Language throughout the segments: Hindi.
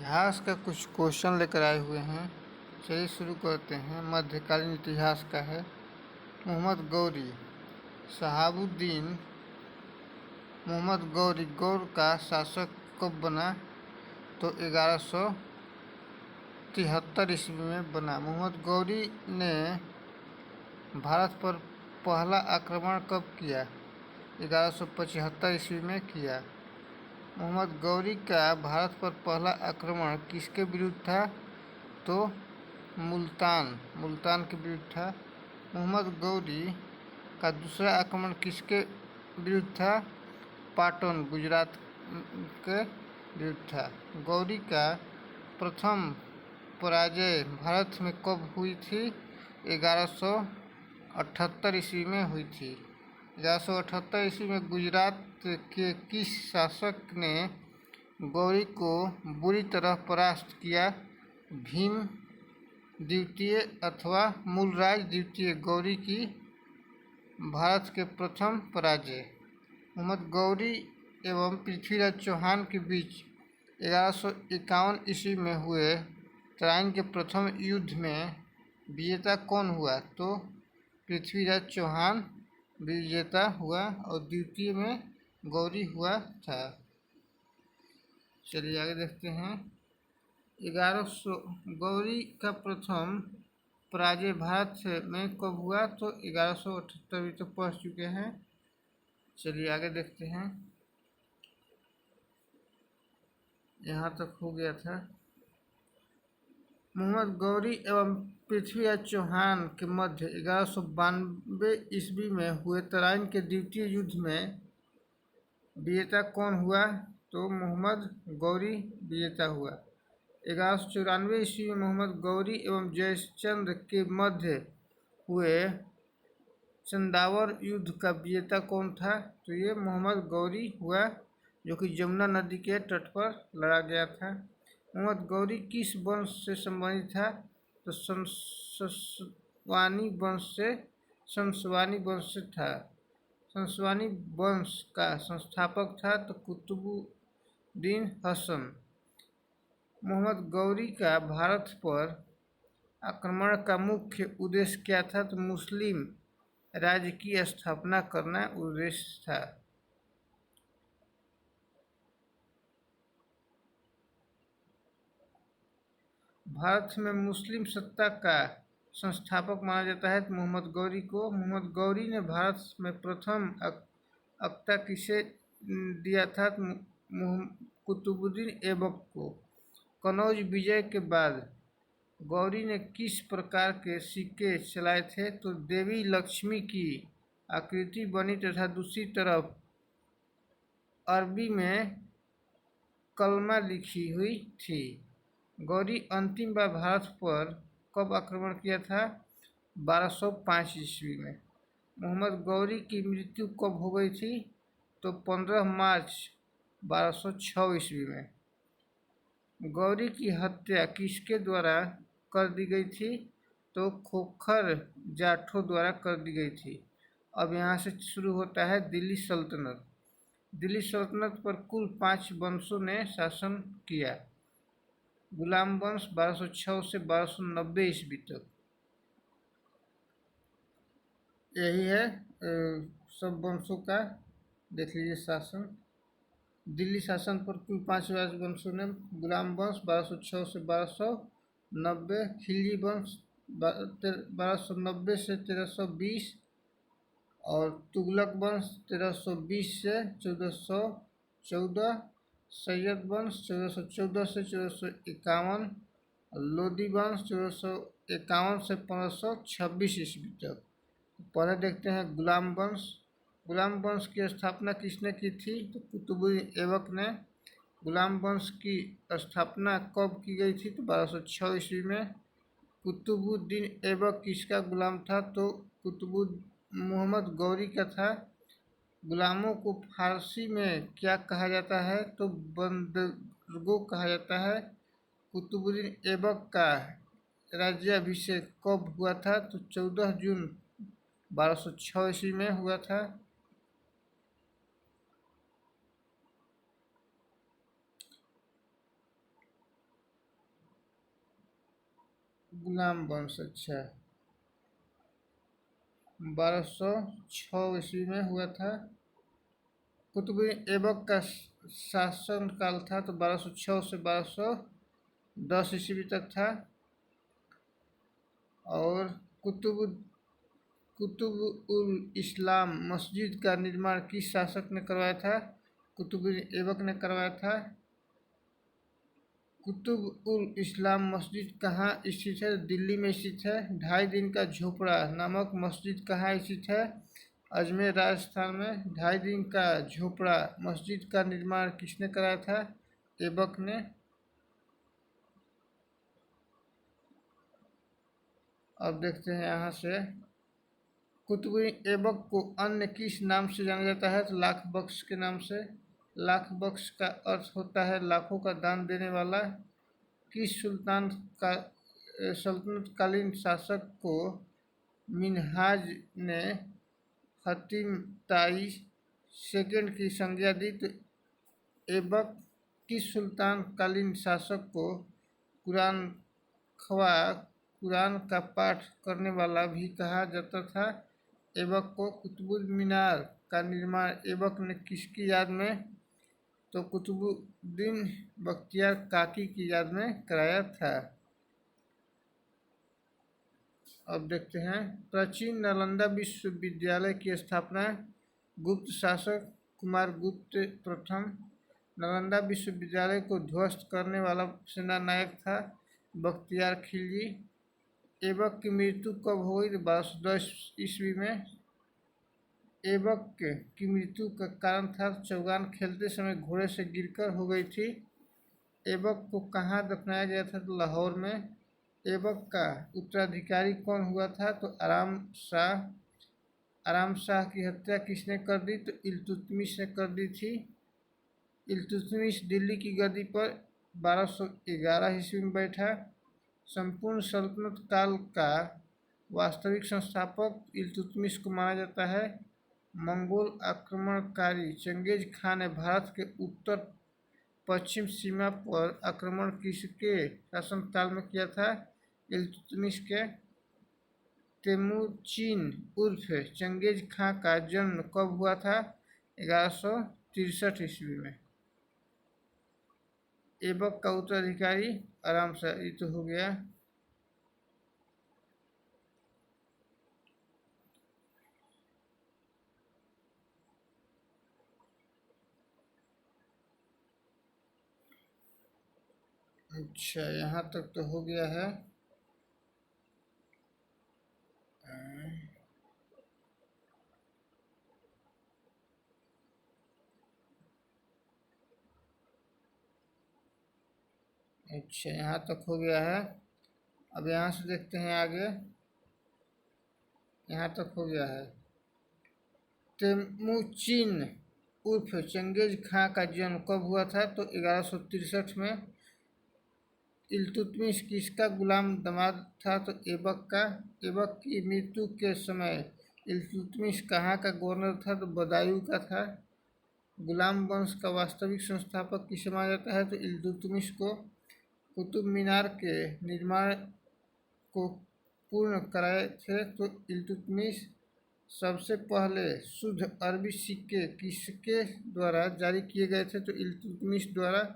इतिहास का कुछ क्वेश्चन लेकर आए हुए हैं। चलिए शुरू करते हैं। मध्यकालीन इतिहास का है। मोहम्मद गौरी शहाबुद्दीन मोहम्मद गौरी गौर का शासक कब बना? तो 1173 ईस्वी में बना। मोहम्मद गौरी ने भारत पर पहला आक्रमण कब किया? 1175 ईस्वी में किया। मोहम्मद गौरी का भारत पर पहला आक्रमण किसके विरुद्ध था? तो मुल्तान के विरुद्ध था। मोहम्मद गौरी का दूसरा आक्रमण किसके विरुद्ध था? पाटन गुजरात के विरुद्ध था। गौरी का प्रथम पराजय भारत में कब हुई थी? 1178 ईस्वी में हुई थी। 1178 ईस्वी में गुजरात के किस शासक ने गौरी को बुरी तरह परास्त किया? भीम द्वितीय अथवा मूलराज द्वितीय। गौरी की भारत के प्रथम पराजय। मोहम्मद गौरी एवं पृथ्वीराज चौहान के बीच 1151 ईस्वी में हुए तराइन के प्रथम युद्ध में विजेता कौन हुआ? तो पृथ्वीराज चौहान विजेता हुआ और द्वितीय में गौरी हुआ था। चलिए आगे देखते हैं। 1100 गौरी का प्रथम पराजय भारत में कब हुआ? तो 1178 तो पढ़ चुके हैं। चलिए आगे देखते हैं। यहाँ तक हो गया था। मोहम्मद गौरी एवं पृथ्वीराज चौहान के मध्य 1192 ईस्वी में हुए तराइन के द्वितीय युद्ध में विजेता कौन हुआ? तो मोहम्मद गौरी विजेता हुआ। 1194 ईस्वी में मोहम्मद गौरी एवं जयचंद्र के मध्य हुए चंदावर युद्ध का विजेता कौन था? तो ये मोहम्मद गौरी हुआ, जो कि जमुना नदी के तट पर लड़ा गया था। मोहम्मद गौरी किस वंश से संबंधित था? तो संसवानी वंश से था। संसवानी वंश का संस्थापक था तो कुतुबुद्दीन हसन। मोहम्मद गौरी का भारत पर आक्रमण का मुख्य उद्देश्य क्या था? तो मुस्लिम राज्य की स्थापना करना उद्देश्य था। भारत में मुस्लिम सत्ता का संस्थापक माना जाता है तो मोहम्मद गौरी को। मोहम्मद गौरी ने भारत में प्रथम अक्ता किसे दिया था? कुतुबुद्दीन ऐबक को। कनौज विजय के बाद गौरी ने किस प्रकार के सिक्के चलाए थे? तो देवी लक्ष्मी की आकृति बनी तथा दूसरी तरफ अरबी में कलमा लिखी हुई थी। गौरी अंतिम बार भारत पर कब आक्रमण किया था? 1205 ईस्वी में। मोहम्मद गौरी की मृत्यु कब हो गई थी? तो 15 मार्च 1206 ईस्वी में। गौरी की हत्या किसके द्वारा कर दी गई थी? तो खोखर जाठों द्वारा कर दी गई थी। अब यहाँ से शुरू होता है दिल्ली सल्तनत। दिल्ली सल्तनत पर कुल 5 वंशों ने शासन किया। गुलाम वंश 1206 से 1290 ईस्वी तक। यही है सब वंशों का देख लीजिए शासन। दिल्ली शासन पर कुल 5 राजवंशों ने गुलाम वंश 1206 से 1290, खिलजी वंश 1290 से 1320 और तुगलक वंश 1320 से 1414, सैयद वंश 1414 से 1451, लोदी वंश 1451 से 1526 ईस्वी तक। पहले देखते हैं गुलाम वंश। गुलाम वंश की स्थापना किसने की थी? तो कुतुबुद्दीन ऐबक ने। गुलाम वंश की स्थापना कब की गई थी? तो 1206 ईस्वी में। कुतुबुद्दीन ऐबक किसका गुलाम था? तो मोहम्मद गौरी का था। गुलामों को फारसी में क्या कहा जाता है? तो बंदरगो कहा जाता है। कुतुबुद्दीन ऐबक का राज्याभिषेक कब हुआ था? तो 14 जून 1206 ईस्वी में हुआ था। गुलाम वंश। अच्छा, 1206 ईस्वी में हुआ था। कुतुबुद्दीन ऐबक का शासन काल था तो 1206 से 1210 ईस्वी तक था। और कुतुब कुतुब उल इस्लाम मस्जिद का निर्माण किस शासक ने करवाया था? कुतुबुद्दीन ऐबक ने करवाया था। कुतुब उल इस्लाम मस्जिद कहाँ स्थित है? दिल्ली में स्थित है। 2.5 दिन का झोपड़ा नामक मस्जिद कहाँ स्थित है? अजमेर राजस्थान में। 2.5 दिन का झोपड़ा मस्जिद का निर्माण किसने कराया था? ऐबक ने। अब देखते हैं यहाँ से, कुतुबुद्दीन ऐबक को अन्य किस नाम से जाना जाता है? तो लाख बख्श के नाम से। लाख बख्श का अर्थ होता है लाखों का दान देने वाला। किस सुल्तान का सल्तनतकालीन शासक को मिन्हाज ने हतीम ताई सेकंड की संज्ञा दी? तो ऐबक। किस सुल्तान कालीन शासक को कुरान ख्वा कुरान का पाठ करने वाला भी कहा जाता था? ऐबक को। कुतुब मीनार का निर्माण ऐबक ने किसकी याद में? तो कुतुबुद्दीन बख्तियार काकी की याद में कराया था। अब देखते हैं, प्राचीन नालंदा विश्वविद्यालय की स्थापना गुप्त शासक कुमारगुप्त प्रथम। नालंदा विश्वविद्यालय को ध्वस्त करने वाला सेनानायक था बख्तियार खिलजी। ऐबक की मृत्यु कब हुई? 1210 ईस्वी में। ऐबक की मृत्यु का कारण था चौगान खेलते समय घोड़े से गिरकर हो गई थी। ऐबक को कहाँ दफनाया गया था? तो लाहौर में। ऐबक का उत्तराधिकारी कौन हुआ था? तो आराम शाह। आराम शाह की हत्या किसने कर दी? तो इल्तुतमिश ने कर दी थी। इल्तुतमिश दिल्ली की गद्दी पर 1211 ईस्वी में बैठा। संपूर्ण सल्तनत काल का वास्तविक संस्थापक इल्तुतमिश को माना जाता है। मंगोल आक्रमणकारी चंगेज खान ने भारत के उत्तर पश्चिम सीमा पर आक्रमण किसके शासनकाल में किया था? इल्तुतमिश के। तेमुचिन उर्फ चंगेज खां का जन्म कब हुआ था? 1163 ईस्वी में। ऐबक का उत्तराधिकारी आराम से ये तो हो गया। अच्छा, यहाँ तक तो हो गया है। अच्छा, यहाँ तक हो गया है। अब यहाँ से देखते हैं आगे। यहाँ तक हो गया है। तेमुचिन उर्फ चंगेज खां का जन्म कब हुआ था? तो 1163 में। इल्तुतमिश किसका गुलाम दामाद था? तो ऐबक का। ऐबक की मृत्यु के समय इल्तुतमिश कहाँ का गवर्नर था? तो बदायूं का था। गुलाम वंश का वास्तविक संस्थापक किसे माना जाता है? तो इल्तुतमिश को। कुतुब मीनार के निर्माण को पूर्ण कराए थे तो इल्तुतमिश। सबसे पहले शुद्ध अरबी सिक्के किसके द्वारा जारी किए गए थे? तो इल्तुतमिश द्वारा।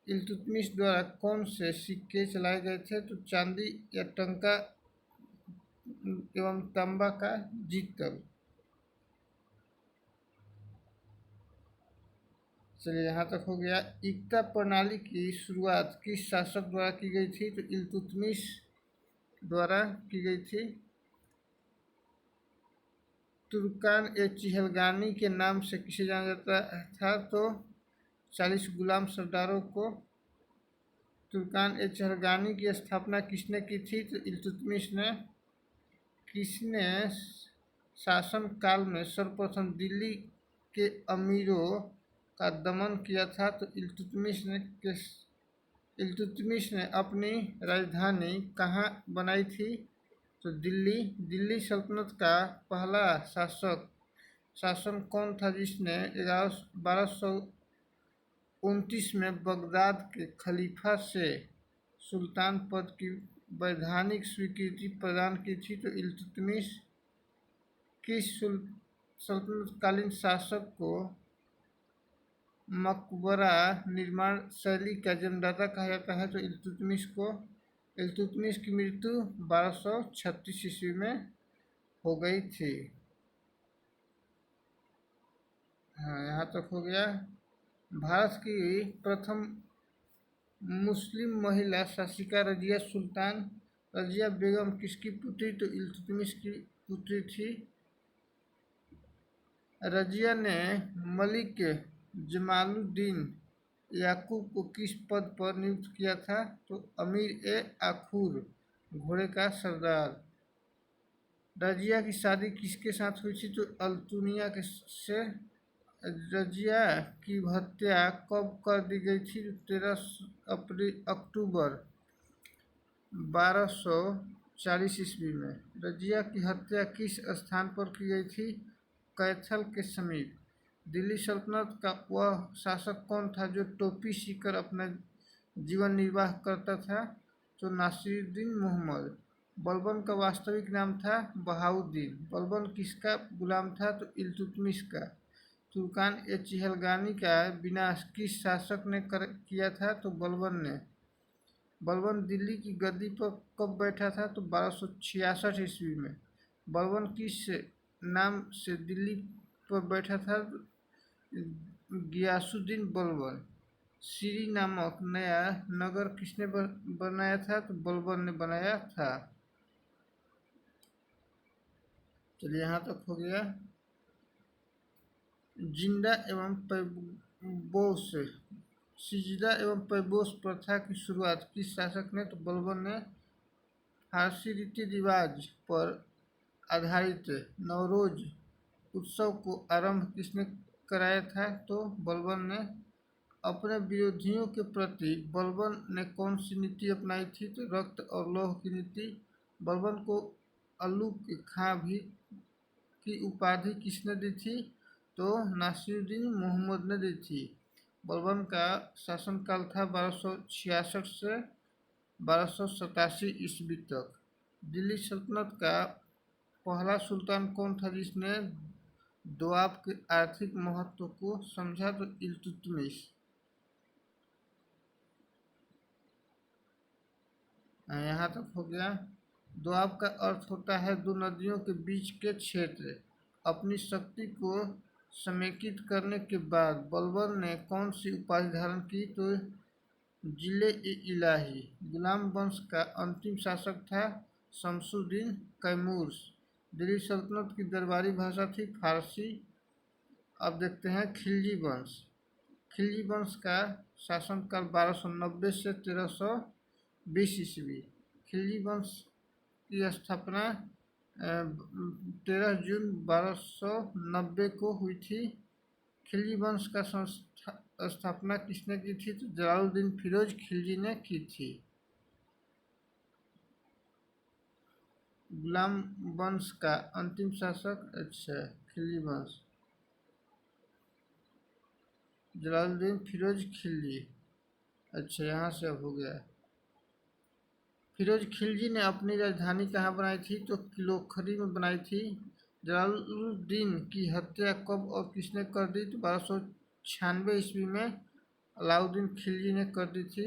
इल्तुतमिश द्वारा कौन से सिक्के चलाए गए थे? तो चांदी या टंका एवं तांबा का जीतल। चलिए, यहाँ तक हो गया। इक्ता प्रणाली की शुरुआत किस शासक द्वारा की गई थी? तो इल्तुतमिश द्वारा की गई थी। तुर्कान ए चिहलगानी के नाम से किसे जाना जाता था? तो 40 गुलाम सरदारों को। तुर्कान ए चिहलगानी की स्थापना किसने की थी? तो इल्तुतमिश ने। किसने शासन काल में सर्वप्रथम दिल्ली के अमीरों का दमन किया था? तो इल्तुतमिश ने। इल्तुतमिश ने अपनी राजधानी कहाँ बनाई थी? तो दिल्ली। दिल्ली सल्तनत का पहला शासन कौन था जिसने 1229 में बगदाद के खलीफा से सुल्तान पद की वैधानिक स्वीकृति प्रदान की थी? तो इल्तुतमिश। किस सल्तनतकालीन शासक को मकबरा निर्माण शैली का जन्मदाता कहा जाता है? तो इल्तुतमिश को। इल्तुतमिश की मृत्यु 1236 ईस्वी में हो गई थी। हाँ, यहाँ तक हो गया। भारत की प्रथम मुस्लिम महिला शासिका रजिया सुल्तान। रजिया बेगम किसकी पुत्री? तो इल्तुतमिश की पुत्री थी। रजिया ने मलिक जमालुद्दीन याकूब को किस पद पर नियुक्त किया था? तो अमीर ए आखूर, घोड़े का सरदार। रजिया की शादी किसके साथ हुई थी? तो अल्तुनिया के से। रजिया की हत्या कब कर दी गई थी? 13 अक्टूबर 1240 ईस्वी में। रजिया की हत्या किस स्थान पर की गई थी? कैथल के समीप। दिल्ली सल्तनत का वह शासक कौन था जो टोपी सीकर अपना जीवन निर्वाह करता था? तो नासिरुद्दीन मोहम्मद। बलबन का वास्तविक नाम था बहाउद्दीन। बलबन किसका गुलाम था? तो इल्तुतमिश का। तुर्कान ए चिहलगानी का विनाश किस शासक ने किया था? तो बलबन ने। बलबन दिल्ली की गद्दी पर कब बैठा था? तो 1266 ईस्वी में। बलबन किस नाम से दिल्ली पर बैठा था? गियासुद्दीन बलबन। सीरी नामक नया नगर किसने बनाया था? तो बलबन ने बनाया था। चलिए, यहाँ तक हो गया। जिंदा एवं पैबोस सिजदा एवं पैबोस प्रथा की शुरुआत किस शासक ने? तो बलबन ने। फारसी रीति रिवाज पर आधारित नवरोज उत्सव को आरंभ किसने कराया था? तो बलबन ने। अपने विरोधियों के प्रति बलबन ने कौन सी नीति अपनाई थी? तो रक्त और लौह की नीति। बलबन को अल्लूक खां भी की उपाधि किसने दी थी? तो नासिरुद्दीन मोहम्मद ने दी थी। बलबन का शासनकाल था 1266 से 1287 ईस्वी तक। दिल्ली सल्तनत का पहला सुल्तान कौन था जिसने दोआब के आर्थिक महत्व को समझा? तो इल्तुतमिश। यहाँ तक हो गया। दोआब का अर्थ होता है दो नदियों के बीच के क्षेत्र। अपनी शक्ति को समेकित करने के बाद बलबन ने कौन सी उपाधि धारण की? तो जिले-ए-इलाही। गुलाम वंश का अंतिम शासक था शमसुद्दीन कैमूर। दिल्ली सल्तनत की दरबारी भाषा थी फारसी। अब देखते हैं खिलजी वंश। खिलजी वंश का शासनकाल 1290 से 1320 ईस्वी। खिलजी वंश की स्थापना 13 जून 1290 को हुई थी। खिलजी वंश का स्थापना किसने की थी? तो जलालुद्दीन फिरोज खिलजी ने की थी। गुलाम वंश का अंतिम शासक, अच्छा, खिलजी वंश, जलालुद्दीन फिरोज खिलजी। अच्छा, यहाँ से अब हो गया। फिरोज खिलजी ने अपनी राजधानी कहाँ बनाई थी? तो किलोखरी में बनाई थी। जलालुद्दीन की हत्या कब और किसने कर दी? तो 1296 ईस्वी में अलाउद्दीन खिलजी ने कर दी थी।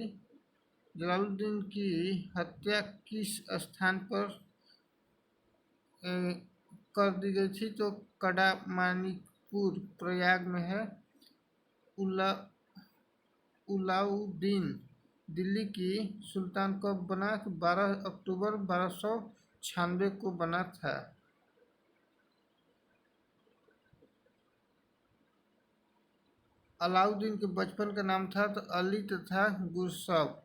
जलालुद्दीन की हत्या किस स्थान पर कर दी गई थी? तो कडामानिकपुर प्रयाग में है। अलाउद्दीन दिल्ली की सुल्तान कब बना? तो 12 अक्टूबर 1296 को बना था। अलाउद्दीन के बचपन का नाम था तो अली तथा गुरसब।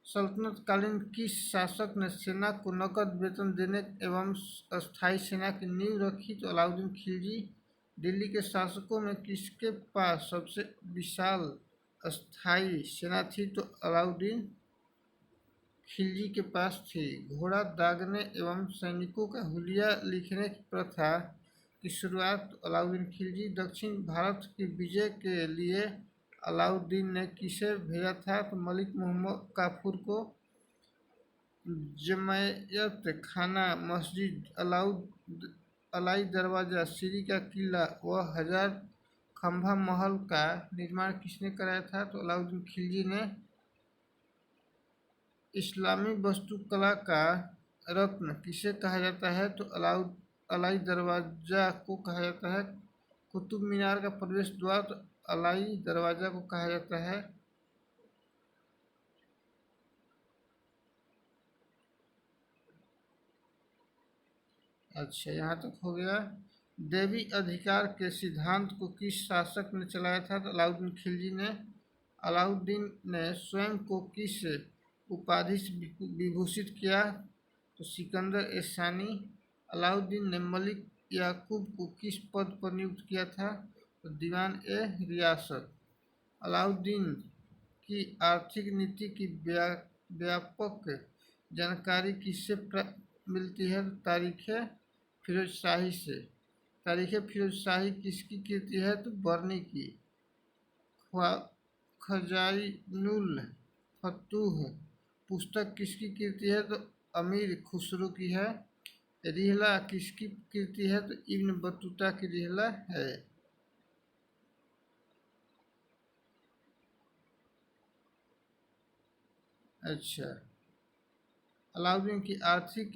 सल्तनतकालीन किस शासक ने सेना को नकद वेतन देने एवं अस्थायी सेना की नींव रखी? तो अलाउद्दीन खिलजी। दिल्ली के शासकों में किसके पास सबसे विशाल अस्थायी सेना थी? तो अलाउद्दीन खिलजी के पास थी। घोड़ा दागने एवं सैनिकों का हुलिया लिखने की प्रथा की शुरुआत अलाउद्दीन खिलजी। दक्षिण भारत की विजय के लिए अलाउद्दीन ने किसे भेजा था? तो मलिक मोहम्मद काफूर को। जमायत खाना, मस्जिद, अलाई दरवाज़ा, सीरी का किला व हजार खंभा महल का निर्माण किसने कराया था? तो अलाउद्दीन खिलजी ने। इस्लामी वास्तुकला का रत्न किसे कहा जाता है? तो अलाई दरवाज़ा को कहा जाता है। कुतुब मीनार का प्रवेश द्वार तो अलाई दरवाज़ा को कहा जाता है। अच्छा, यहाँ तक हो गया। देवी अधिकार के सिद्धांत को किस शासक ने चलाया था? तो अलाउद्दीन खिलजी ने। अलाउद्दीन ने स्वयं को किस उपाधि से विभूषित किया? तो सिकंदर ए सानी। अलाउद्दीन ने मलिक याकूब को किस पद पर नियुक्त किया था? तो दीवान ए रियासत। अलाउद्दीन की आर्थिक नीति की व्यापक जानकारी किससे मिलती है? तो तारीख फिरोज शाही से। तारीख फिरोज शाही किसकी कृति है? तो बर्नी की। खजाइनुल फतूह पुस्तक किसकी कृति है? तो अमीर खुसरो की है। रिहला किसकी कृति है? तो इब्न बतूता की रिहला है। अच्छा, अलाउद्दीन की आर्थिक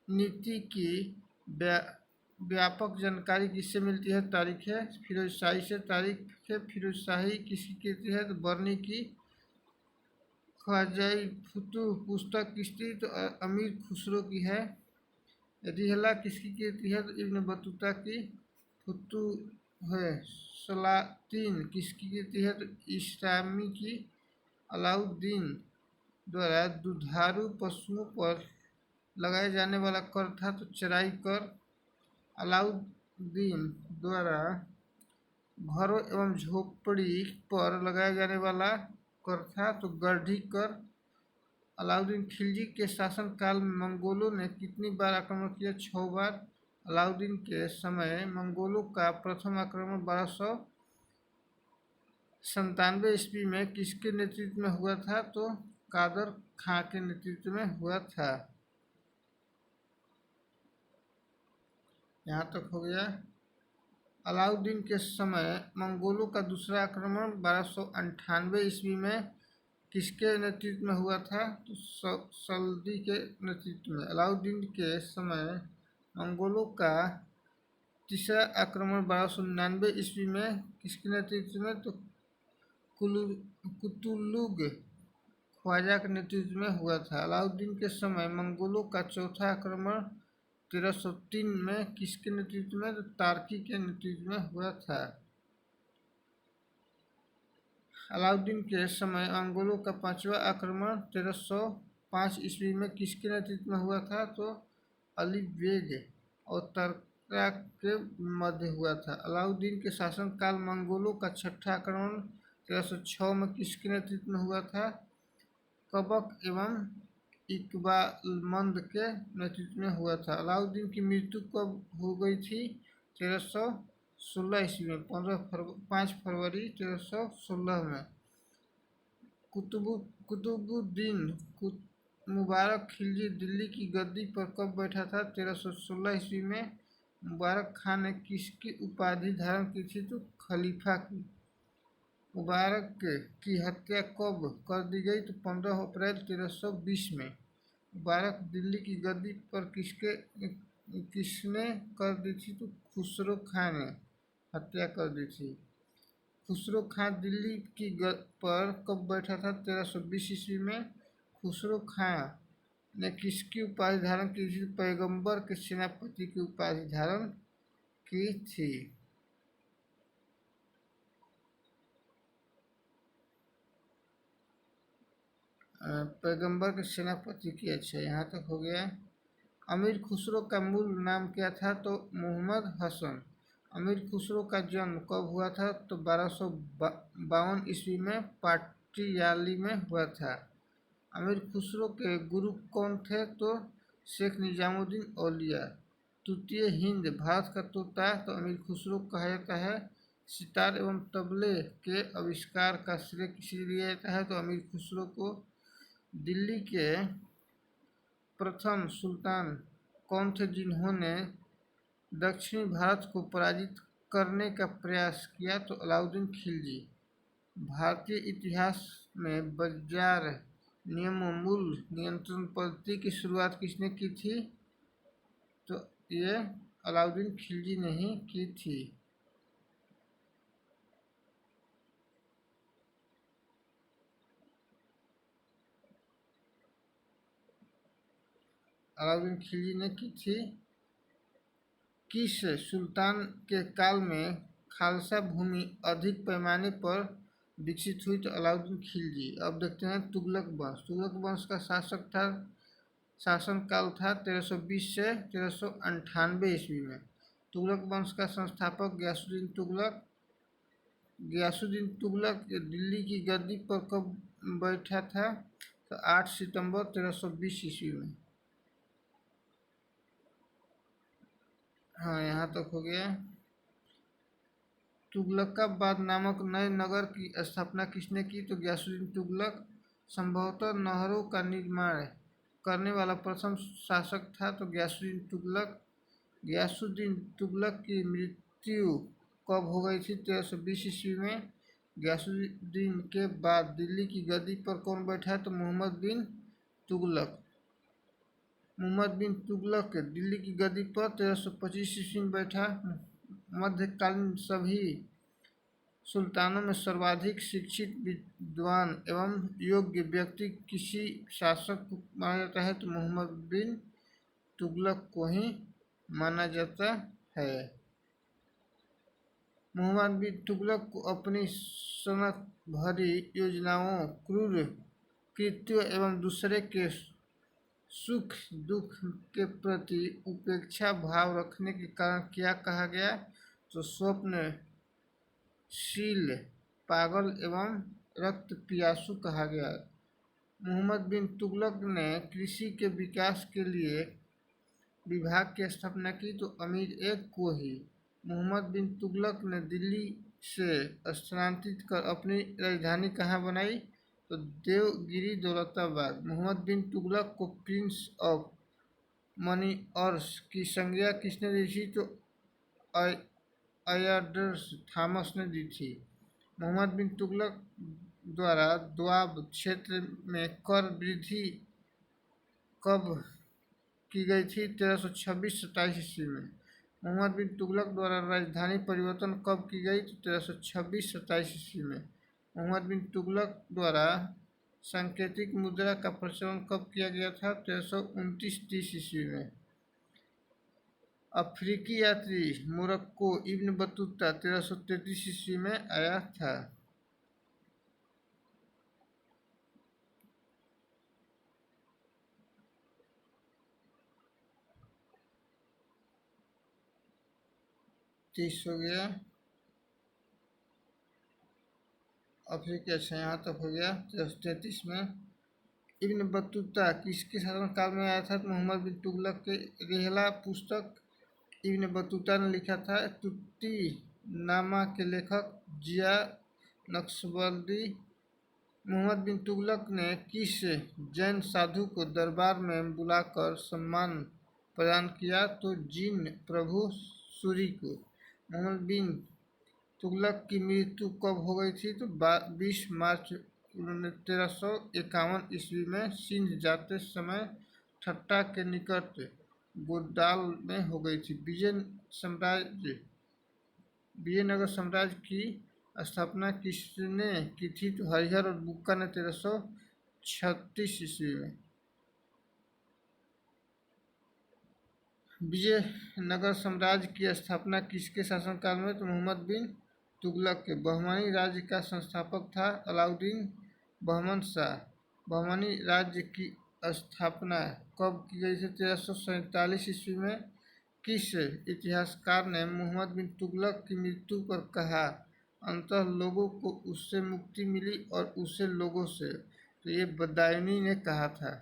नीति की व्यापक जानकारी किससे मिलती है? तारीख फिरोज शाही से। तारीख फिरोज शाही किसकी कृति है? तो बर्नी की। ख्वाजाई फतूह पुस्तक किसकी? तो अमीर खुसरो की है। रिहला किसकी कृति है? तो इब्न बतूता की। फतूह है सलातीन किसकी कृति है? तो इस्लामी की। अलाउद्दीन द्वारा दुधारू पशुओं पर लगाए जाने वाला कर था तो चराई कर। अलाउद्दीन द्वारा घरों एवं झोपड़ी पर लगाए जाने वाला कर था तो गढ़ी कर। अलाउद्दीन खिलजी के शासनकाल में मंगोलों ने कितनी बार आक्रमण किया? 6 बार। अलाउद्दीन के समय मंगोलों का प्रथम आक्रमण 1297 ईस्वी में किसके नेतृत्व में हुआ था? तो कादर खां के नेतृत्व में हुआ था। यहाँ तक हो गया। अलाउद्दीन के समय मंगोलों का दूसरा आक्रमण 1298 ईस्वी में किसके नेतृत्व में हुआ था? तो सल्दी के नेतृत्व में। अलाउद्दीन के समय मंगोलों का तीसरा आक्रमण 1299 ईस्वी में किसके नेतृत्व में? तो कुतुलुग ख्वाजा के नेतृत्व में हुआ था। अलाउद्दीन के समय मंगोलों का चौथा आक्रमण 1303 में किसके नेतृत्व में? तो तार्की के नेतृत्व में हुआ था। अलाउद्दीन के समय मंगोलों का पांचवा आक्रमण 1305 ईस्वी में किसके नेतृत्व में हुआ था? तो अली बेग और तर्का के मध्य हुआ था। अलाउद्दीन के शासनकाल मंगोलों का छठा आक्रमण 1306 में किसके नेतृत्व में हुआ था? कबक एवं इकबालमंद के नेतृत्व में हुआ था। अलाउद्दीन की मृत्यु कब हो गई थी? 1316 ईस्वी में 5 फरवरी 1316 में। कुतुबुद्दीन मुबारक खिलजी दिल्ली की गद्दी पर कब बैठा था? 1316 ईस्वी में। मुबारक खान ने किसकी उपाधि धारण की थी? तो खलीफा की। मुबारक की हत्या कब कर दी गई? तो 15 अप्रैल 1320 में। मुबारक दिल्ली की गद्दी पर किसने कर दी थी? तो खुसरो खां ने हत्या कर दी थी। खुसरो खां दिल्ली की पर कब बैठा था? 1320 ईस्वी में। खुसरो खां ने किसकी उपाधि धारण की थी? पैगंबर के सेनापति की उपाधि धारण की थी। पैगंबर के सेनापति की। अच्छा, यहाँ तक हो गया। अमीर खुसरो का मूल नाम क्या था? तो मोहम्मद हसन। अमीर खुसरो का जन्म कब हुआ था? तो 1252 ईस्वी में पाटियाली में हुआ था। अमीर खुसरो के गुरु कौन थे? तो शेख निजामुद्दीन औलिया। तृतीय हिंद भारत का तोता तो अमीर खुसरो कहा जाता है। सितार एवं तबले के आविष्कार का श्रेय किसे दिया जाता है? तो अमीर खुसरो को। दिल्ली के प्रथम सुल्तान कौन थे जिन्होंने दक्षिणी भारत को पराजित करने का प्रयास किया? तो अलाउद्दीन खिलजी। भारतीय इतिहास में बाजार नियमों मूल्य नियंत्रण पद्धति की शुरुआत किसने की थी? तो ये अलाउद्दीन खिलजी ने ही की थी। अलाउद्दीन खिलजी ने की थी। किस सुल्तान के काल में खालसा भूमि अधिक पैमाने पर विकसित हुई? तो अलाउद्दीन खिलजी। अब देखते हैं तुगलक वंश। तुगलक वंश का शासनकाल था 1320 से 1398 ईस्वी में। तुगलक वंश का संस्थापक गयासुद्दीन तुगलक। गयासुद्दीन तुगलक दिल्ली की गद्दी पर कब बैठा था? तो 8 सितंबर 1320 ईस्वी में। हाँ, यहाँ तक हो गया। तुगलकाबाद नामक नए नगर की स्थापना किसने की? तो गयासुद्दीन तुगलक। संभवतः नहरों का निर्माण करने वाला प्रथम शासक था तो गयासुद्दीन तुगलक। गयासुद्दीन तुगलक की मृत्यु कब हो गई थी? 1320 ईस्वी में। गयासुद्दीन के बाद दिल्ली की गद्दी पर कौन बैठा? तो मोहम्मद बिन तुगलक। मोहम्मद बिन तुगलक दिल्ली की गद्दी पर 1325 ईस्वी में बैठा। मध्यकालीन सभी सुल्तानों में सर्वाधिक शिक्षित विद्वान एवं योग्य व्यक्ति किसी शासक को माना जाता है? तो मोहम्मद बिन तुगलक को ही माना जाता है। मोहम्मद बिन तुगलक को अपनी सनक भरी योजनाओं, क्रूर कृत्यों एवं दूसरे के सुख दुख के प्रति उपेक्षा भाव रखने के कारण क्या कहा गया? तो स्वप्नशील, पागल एवं रक्त पियासु कहा गया। मोहम्मद बिन तुगलक ने कृषि के विकास के लिए विभाग की स्थापना की तो अमीर एक को ही। मोहम्मद बिन तुगलक ने दिल्ली से स्थानांतरित कर अपनी राजधानी कहाँ बनाई? तो देवगिरी दौलताबाद। मोहम्मद बिन तुगलक को प्रिंस ऑफ मनिअर्स की संज्ञा किसने दी थी? तो अयर्डस थॉमस ने दी थी। मोहम्मद बिन तुगलक द्वारा दोआब क्षेत्र में कर वृद्धि कब की गई थी? 1326-27 ईस्वी में। मोहम्मद बिन तुगलक द्वारा राजधानी परिवर्तन कब की गई? तो 1326-27 ईस्वी में। मोहम्मद बिन तुगलक द्वारा सांकेतिक मुद्रा का प्रचलन कब किया गया था? 1329-30 ईस्वी में। अफ्रीकी यात्री मोरक्को इब्न बतूता 1333 ईस्वी में आया था। तीस हो गया। अफ्रीका। अच्छा, यहाँ तक हो गया। 1333 में। इब्न बतूता किसके शासनकाल में आया था? तो मोहम्मद बिन तुगलक के। रेहला पुस्तक इब्न बतूता ने लिखा था। तुर्ती नामा के लेखक जिया नक्शबंदी। मोहम्मद बिन तुगलक ने किस जैन साधु को दरबार में बुलाकर सम्मान प्रदान किया? तो जिन प्रभु सूरी को। मोहम्मद बिन तुगलक की मृत्यु कब हो गई थी? तो 20 मार्च 1351 ईस्वी में सिंध जाते समय ठट्टा के निकट गोड्डाल में हो गई थी। विजयनगर साम्राज्य की स्थापना किसने की थी? तो हरिहर और बुक्का ने 1336 ईस्वी में। विजयनगर साम्राज्य की स्थापना किसके शासनकाल में? तो मोहम्मद बिन तुगलक के। बहमानी राज्य का संस्थापक था अलाउद्दीन बहमन शाह। बहमानी राज्य की स्थापना कब की गई थी? 1347 ईस्वी में। किस इतिहासकार ने मोहम्मद बिन तुगलक की मृत्यु पर कहा, अंततः लोगों को उससे मुक्ति मिली और उसे लोगों से? तो ये बदायूनी ने कहा था।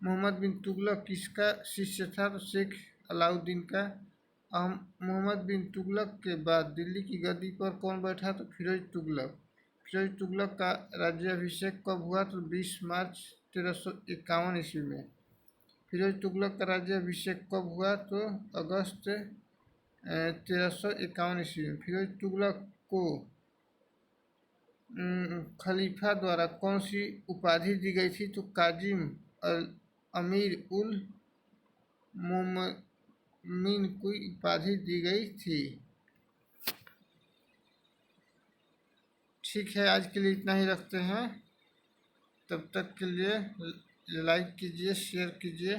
मोहम्मद बिन तुगलक किसका शिष्य था? तो शेख अलाउद्दीन का। मोहम्मद बिन तुगलक के बाद दिल्ली की गद्दी पर कौन बैठा? तो फिरोज तुगलक। फिरोज तुगलक का राज्याभिषेक कब हुआ? तो 20 मार्च 1351 ईस्वी में। फिरोज तुगलक का राज्याभिषेक कब हुआ? तो अगस्त 1351 ईस्वी में। फिरोज तुगलक को खलीफा द्वारा कौन सी उपाधि दी गई थी? तो काजिम अमीर उल मोमिन को उपाधि दी गई थी। ठीक है, आज के लिए इतना ही रखते हैं। तब तक के लिए लाइक कीजिए, शेयर कीजिए।